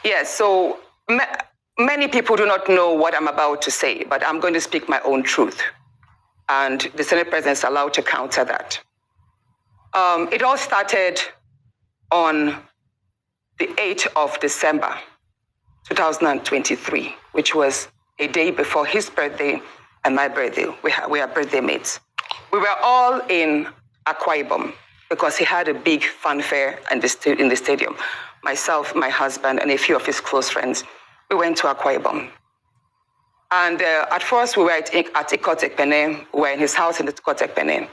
Yes, so many people do not know what I'm about to say, but I'm going to speak my own truth. And the Senate President is allowed to counter that. It all started on the 8th of December, 2023, which was a day before his birthday and my birthday. We are birthday mates. We were all in AKPABIO because he had a big fanfare in the stadium. Myself, my husband, and a few of his close friends, we went to AKPABIO. And at first, we were at Ikot-Ekpene. We were in his house in Ikot-Ekpene.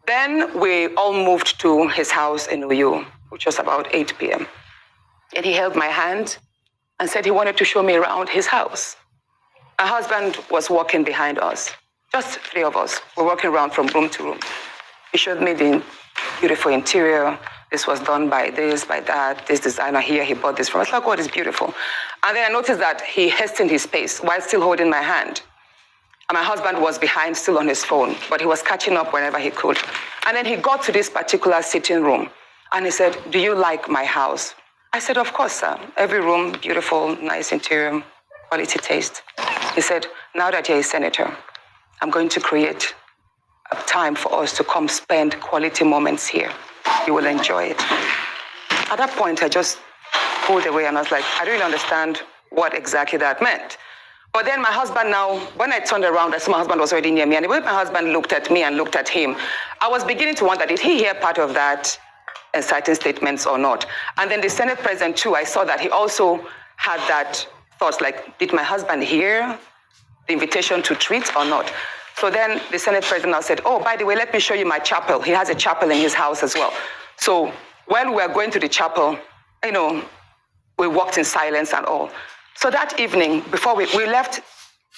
Then we all moved to his house in Uyo, which was about 8 p.m. And he held my hand and said he wanted to show me around his house. My husband was walking behind us, just 3 of us. We're walking around from room to room. He showed me the beautiful interior. This was done by this, by that, this designer here, he bought this from us. Like, oh, it's beautiful. And then I noticed that he hastened his pace while still holding my hand. And my husband was behind, still on his phone, but he was catching up whenever he could. And then he got to this particular sitting room, and he said, "Do you like my house?" I said, "Of course, sir. Every room, beautiful, nice interior, quality taste." He said, "Now that you're a senator, I'm going to create a time for us to come spend quality moments here. You will enjoy it." At that point, I just pulled away and I was like, I don't really understand what exactly that meant. But then my husband now, when I turned around, I saw my husband was already near me. And the way my husband looked at me and looked at him, I was beginning to wonder, did he hear part of that inciting statements or not? And then the Senate President too, I saw that he also had that thought, like, did my husband hear the invitation to treat or not? So then the Senate President now said, "Oh, by the way, let me show you my chapel." He has a chapel in his house as well. So when we were going to the chapel, we walked in silence and all. So that evening, before we left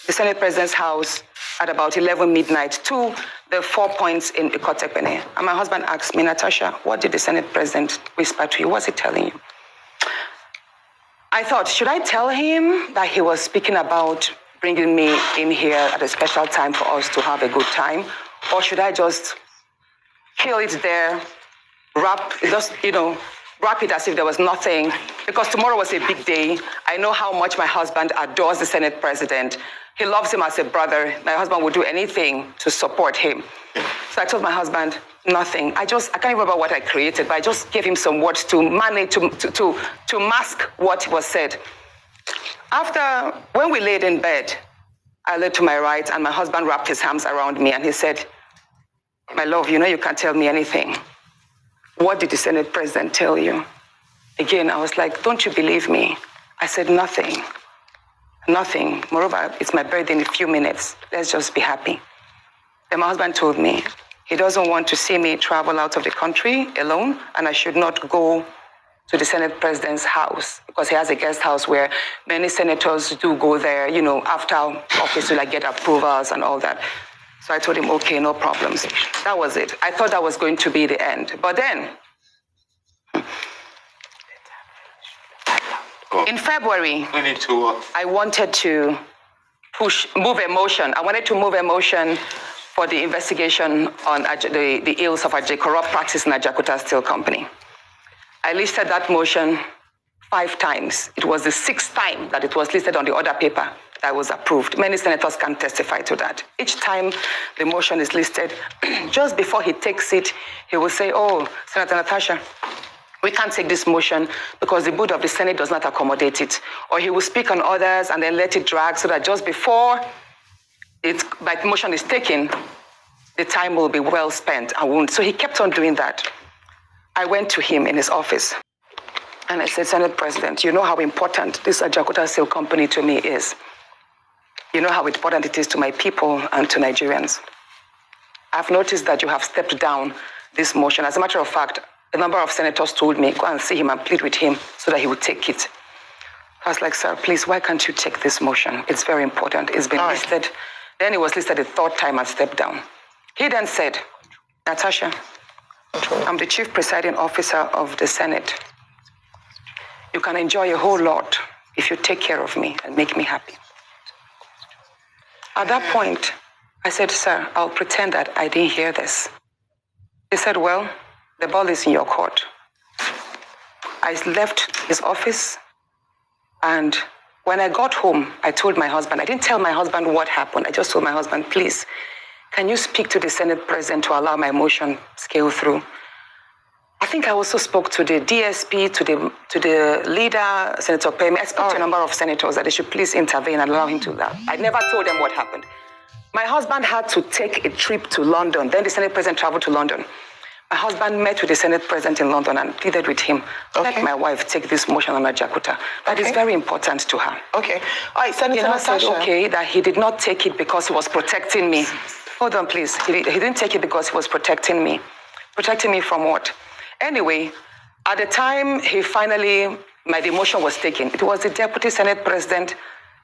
the Senate President's house at about 11 midnight to the 4 points in Ikot-Ekpene. And my husband asked me, "Natasha, what did the Senate President whisper to you? What's he telling you?" I thought, should I tell him that he was speaking about bringing me in here at a special time for us to have a good time? Or should I just kill it there, wrap it as if there was nothing? Because tomorrow was a big day. I know how much my husband adores the Senate President. He loves him as a brother. My husband would do anything to support him. So I told my husband, nothing. I can't remember what I created, but I just gave him some words to manage, to mask what was said. When we laid in bed, I laid to my right and my husband wrapped his arms around me and he said, "My love, you can't tell me anything. What did the Senate President tell you?" Again, I was like, "Don't you believe me?" I said, "Nothing. Nothing. Moreover, it's my birthday in a few minutes. Let's just be happy." Then my husband told me he doesn't want to see me travel out of the country alone and I should not go to the Senate President's house because he has a guest house where many senators do go there, after office to get approvals and all that. So I told him, okay, no problems. That was it. I thought that was going to be the end. But then, in February, I wanted to move a motion. I wanted to move a motion for the investigation on the ills of corrupt practice in Ajaokuta Steel Company. I listed that motion 5 times. It was the 6th time that it was listed on the order paper that was approved. Many senators can testify to that. Each time the motion is listed, just before he takes it, he will say, "Oh, Senator Natasha, we can't take this motion because the board of the Senate does not accommodate it." Or he will speak on others and then let it drag so that just before the motion is taken, the time will be well spent. So he kept on doing that. I went to him in his office and I said, "Senate President, you know how important this Ajaokuta Steel Company to me is. You know how important it is to my people and to Nigerians. I've noticed that you have stepped down this motion. As a matter of fact, a number of senators told me, go and see him and plead with him so that he would take it." I was like, "Sir, please, why can't you take this motion? It's very important. It's been listed." Then it was listed a 3rd time and stepped down. He then said, "Natasha, I'm the chief presiding officer of the Senate. You can enjoy a whole lot if you take care of me and make me happy." At that point, I said, "Sir, I'll pretend that I didn't hear this." He said, "Well, the ball is in your court." I left his office And when I got home, I told my husband, I didn't tell my husband what happened. I just told my husband, please, can you speak to the Senate president to allow my motion scale through? I think I also spoke to the DSP, to the leader, Senator Pemi. I spoke to a number of senators that they should please intervene and allow him to do that. I never told them what happened. My husband had to take a trip to London. Then the Senate president traveled to London. My husband met with the Senate president in London and pleaded with him, let my wife take this motion on Ajakuta. That is very important to her. Okay. All right, Senator Natasha. Said, okay, that he did not take it because he was protecting me. Hold on, please. He didn't take it because he was protecting me. Protecting me from what? Anyway, at the time my demotion was taken, it was the Deputy Senate President,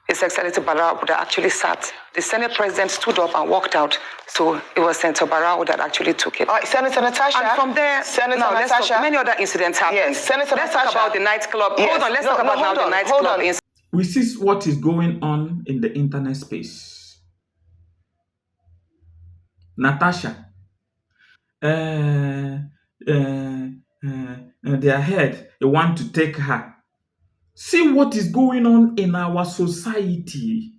His Excellency Barao, that actually sat. The Senate President stood up and walked out. So it was Senator Barao that actually took it. All right, Senator Natasha. And from there, many other incidents happened. Yes, Senator let's Natasha. Talk about the nightclub. Yes. Hold on, let's talk about the nightclub incident. We see what is going on in the internet space. Natasha. Their head, they want to take her. See what is going on in our society.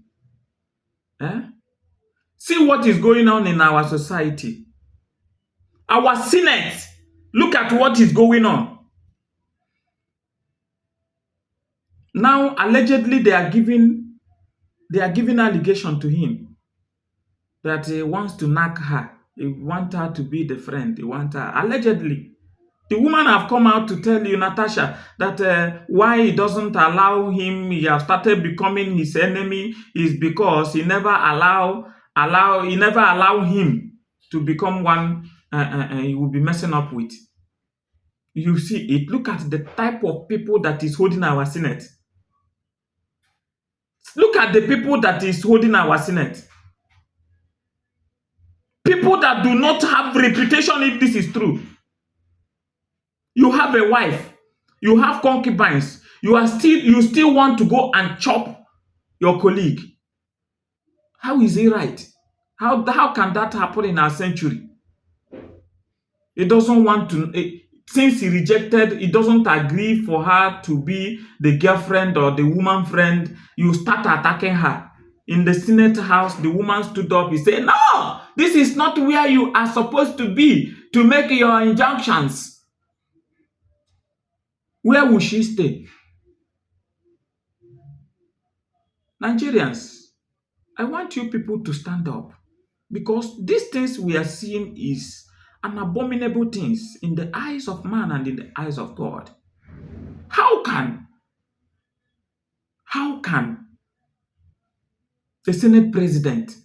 See what is going on in our society. Our Senate, look at what is going on. Now, allegedly, they are giving allegation to him that he wants to knock her. He wants her to be the friend. He wants her. Allegedly. The woman have come out to tell you, Natasha, that why he doesn't allow him, he have started becoming his enemy, is because he never allow him to become one he will be messing up with. You see it. Look at the type of people that is holding our Senate. Look at the people that is holding our Senate. People that do not have reputation if this is true. You have a wife, you have concubines, you still want to go and chop your colleague. How is it right? How can that happen in our century? He doesn't want to, since he rejected, he doesn't agree for her to be the girlfriend or the woman friend, you start attacking her. In the Senate House, the woman stood up, he said, no, this is not where you are supposed to be to make your injunctions. Where will she stay? Nigerians, I want you people to stand up, because these things we are seeing is an abominable things in the eyes of man and in the eyes of God. How can a Senate president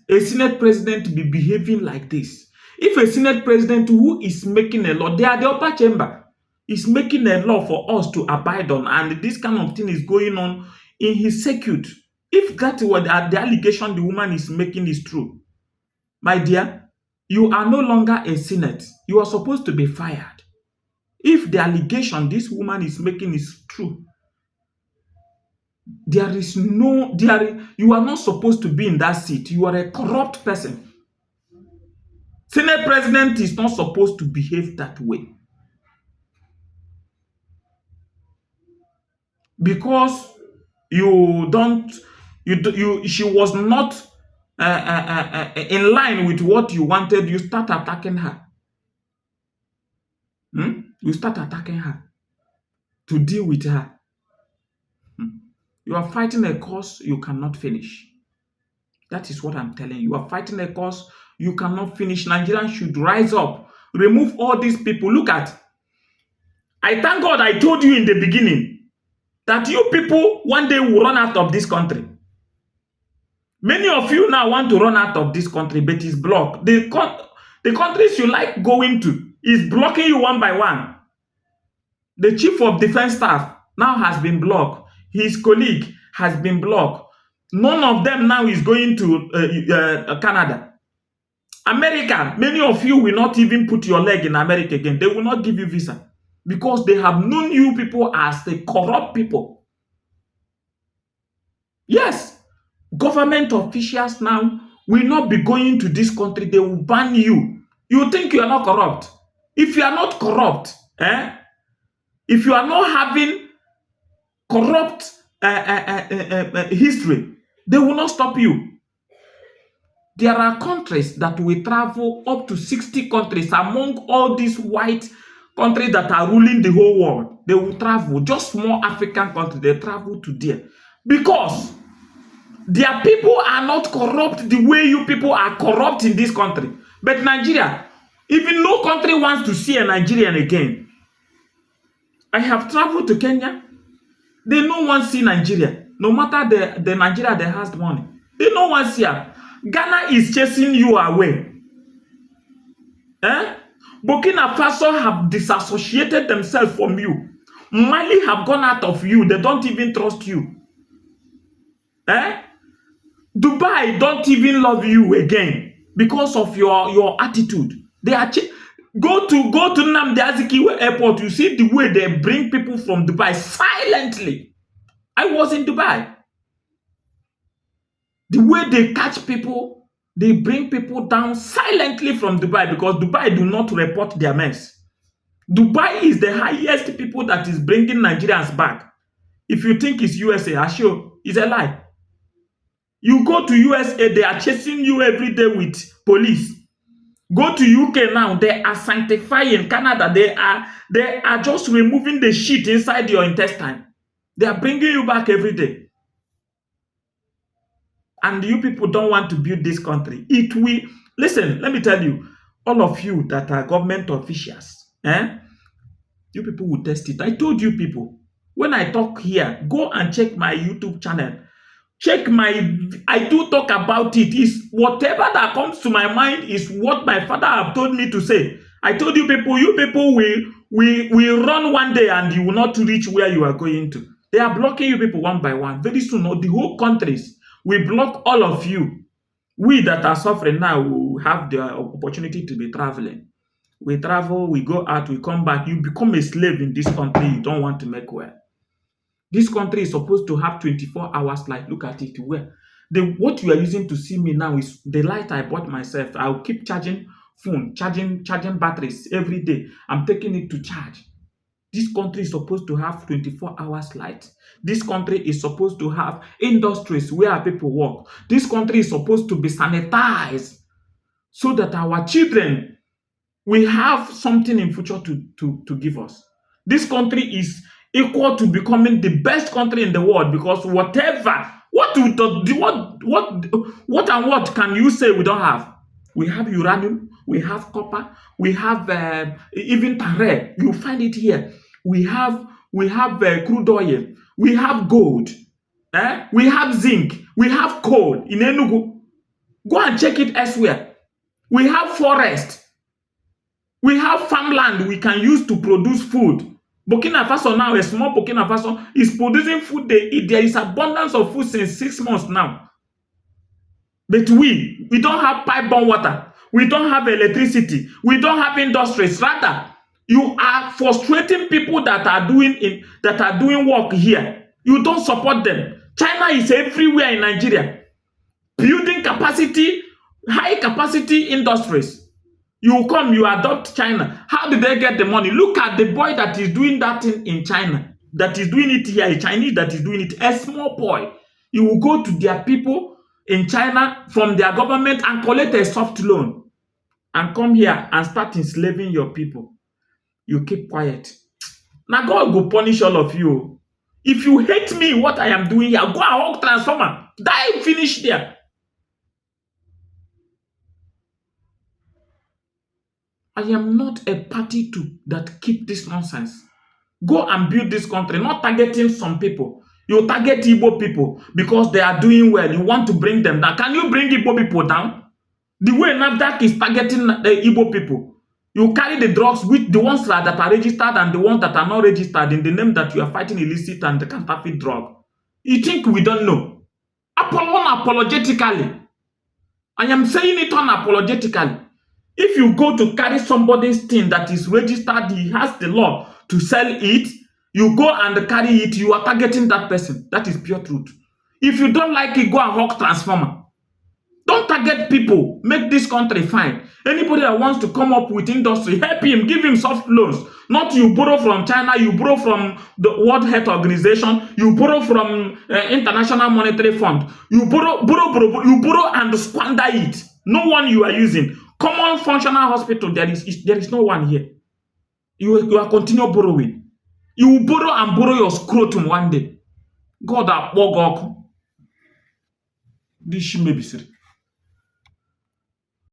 be behaving like this? If a Senate president who is making a law, they are the upper chamber, is making a law for us to abide on, and this kind of thing is going on in his circuit. If that was the allegation the woman is making is true, my dear, you are no longer a Senate. You are supposed to be fired. If the allegation this woman is making is true, you are not supposed to be in that seat. You are a corrupt person. Senate president is not supposed to behave that way. Because she was not in line with what you wanted, you start attacking her. You start attacking her to deal with her. You are fighting a cause you cannot finish. That is what I'm telling you. You are fighting a cause you cannot finish. Nigerians should rise up. Remove all these people. Look at. I thank God I told you in the beginning that you people one day will run out of this country. Many of you now want to run out of this country, but it's blocked. The countries you like going to is blocking you one by one. The chief of defense staff now has been blocked. His colleague has been blocked. None of them now is going to Canada. America, many of you will not even put your leg in America again. They will not give you visa because they have known you people as the corrupt people. Yes, government officials now will not be going to this country. They will ban you. You think you are not corrupt. If you are not corrupt, if you are not having corrupt history, they will not stop you. There are countries that will travel up to 60 countries among all these white countries that are ruling the whole world. They will travel, just small African countries, they travel to there. Because their people are not corrupt the way you people are corrupt in this country. But Nigeria, even no country wants to see a Nigerian again. I have traveled to Kenya. They no one see Nigeria. No matter the Nigeria that has the money. They no one see her. Ghana is chasing you away. Burkina Faso have disassociated themselves from you. Mali have gone out of you. They don't even trust you. Dubai don't even love you again because of your attitude. They are go to Nnamdi Azikiwe airport. You see the way they bring people from Dubai silently. I was in Dubai. The way they catch people, they bring people down silently from Dubai because Dubai do not report their mess. Dubai is the highest people that is bringing Nigerians back. If you think it's USA, I sure it's a lie. You go to USA, they are chasing you every day with police. Go to UK now, they are sanctifying. Canada, they are just removing the shit inside your intestine. They are bringing you back every day. And you people don't want to build this country. It will. Listen, let me tell you, all of you that are government officials, you people will test it. I told you people, when I talk here, go and check my YouTube channel. I do talk about it. Is whatever that comes to my mind is what my father have told me to say. I told you people will run one day and you will not reach where you are going to. They are blocking you people one by one. Very soon, the whole countries will block all of you. We that are suffering now will have the opportunity to be traveling. We travel, we go out, we come back. You become a slave in this country you don't want to make well. This country is supposed to have 24 hours light. Look at it. Where what you are using to see me now is the light I bought myself. I'll keep charging phone, charging batteries every day. I'm taking it to charge. This country is supposed to have 24 hours light. This country is supposed to have industries where people work. This country is supposed to be sanitized so that our children will have something in future to give us. This country is equal to becoming the best country in the world because what can you say we don't have? We have uranium, we have copper, we have even tare. You find it here. We have crude oil, we have gold, we have zinc, we have coal in Enugu. Go and check it elsewhere. We have forest, we have farmland we can use to produce food. Burkina Faso now, a small Burkina Faso is producing food they eat. There is abundance of food since 6 months now. But we don't have pipe-borne water. We don't have electricity. We don't have industries. Rather, you are frustrating people that are doing work here. You don't support them. China is everywhere in Nigeria, building capacity, high capacity industries. You come, you adopt China. How did they get the money? Look at the boy that is doing that in China, that is doing it here, a Chinese that is doing it, a small boy. You will go to their people in China from their government and collect a soft loan and come here and start enslaving your people. You keep quiet. Now God will punish all of you. If you hate me, what I am doing here, go and hug transformer. Die, finish there. I am not a party that keep this nonsense. Go and build this country, not targeting some people. You target Igbo people because they are doing well. You want to bring them down. Can you bring Igbo people down? The way NAFDAC is targeting the Igbo people. You carry the drugs with the ones that are registered and the ones that are not registered in the name that you are fighting illicit and the counterfeit drug. You think we don't know? Unapologetically. I am saying it unapologetically. If you go to carry somebody's thing that is registered, he has the law to sell it, you go and carry it, you are targeting that person. That is pure truth. If you don't like it, go and hawk transformer. Don't target people. Make this country fine. Anybody that wants to come up with industry, help him, give him soft loans. Not you borrow from China, you borrow from the World Health Organization, you borrow from International Monetary Fund. You borrow, you borrow and squander it. No one you are using. Common functional hospital, there is no one here. You are continue borrowing. You will borrow and borrow your scrotum one day. God, that bog. This may be